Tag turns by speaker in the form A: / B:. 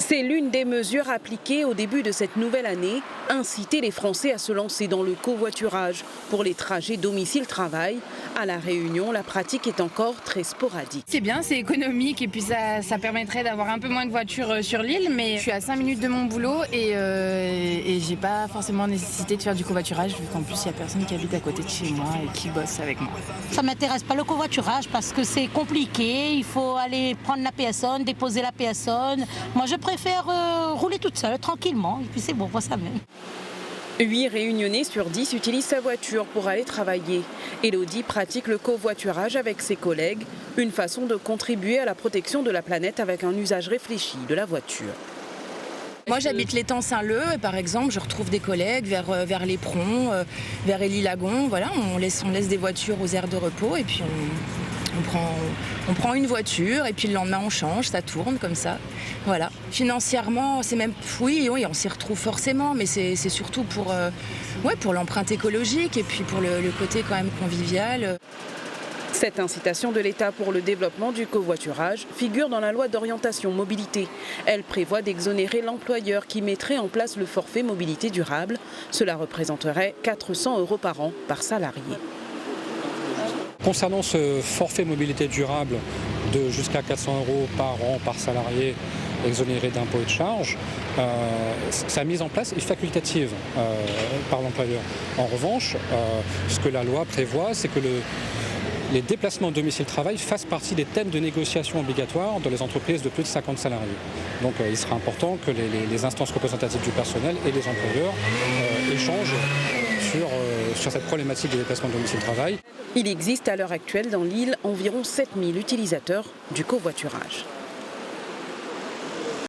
A: C'est l'une des mesures appliquées au début de cette nouvelle année, inciter les Français à se lancer dans le covoiturage pour les trajets domicile-travail. À La Réunion, la pratique est encore très sporadique.
B: C'est bien, c'est économique et puis ça permettrait d'avoir un peu moins de voitures sur l'île, mais je suis à 5 minutes de mon boulot et j'ai pas forcément nécessité de faire du covoiturage vu qu'en plus il y a personne qui habite à côté de chez moi et qui bosse avec moi.
C: Ça m'intéresse pas le covoiturage parce que c'est compliqué, il faut aller prendre la personne, déposer la personne. Moi je préfère rouler toute seule, tranquillement, et puis c'est bon pour ça même.
A: 8 Réunionnais sur 10 utilisent sa voiture pour aller travailler. Élodie pratique le covoiturage avec ses collègues, une façon de contribuer à la protection de la planète avec un usage réfléchi de la voiture.
B: Moi j'habite l'étang Saint-Leu et par exemple je retrouve des collègues vers l'Éperon, vers Élie-Lagon. Voilà, on laisse des voitures aux aires de repos et puis on prend une voiture et puis le lendemain on change, ça tourne comme ça. Voilà. Financièrement, c'est même oui, on s'y retrouve forcément, mais c'est surtout pour l'empreinte écologique et puis pour le côté quand même convivial.
A: Cette incitation de l'État pour le développement du covoiturage figure dans la loi d'orientation mobilité. Elle prévoit d'exonérer l'employeur qui mettrait en place le forfait mobilité durable. Cela représenterait 400 € par an par salarié.
D: Concernant ce forfait mobilité durable de jusqu'à 400 € par an par salarié exonéré d'impôts et de charges, sa mise en place est facultative par l'employeur. En revanche, ce que la loi prévoit, c'est que les déplacements domicile-travail fassent partie des thèmes de négociation obligatoires dans les entreprises de plus de 50 salariés. Donc il sera important que les instances représentatives du personnel et les employeurs échangent sur cette problématique des déplacements domicile-travail.
A: Il existe à l'heure actuelle dans l'île environ 7000 utilisateurs du covoiturage.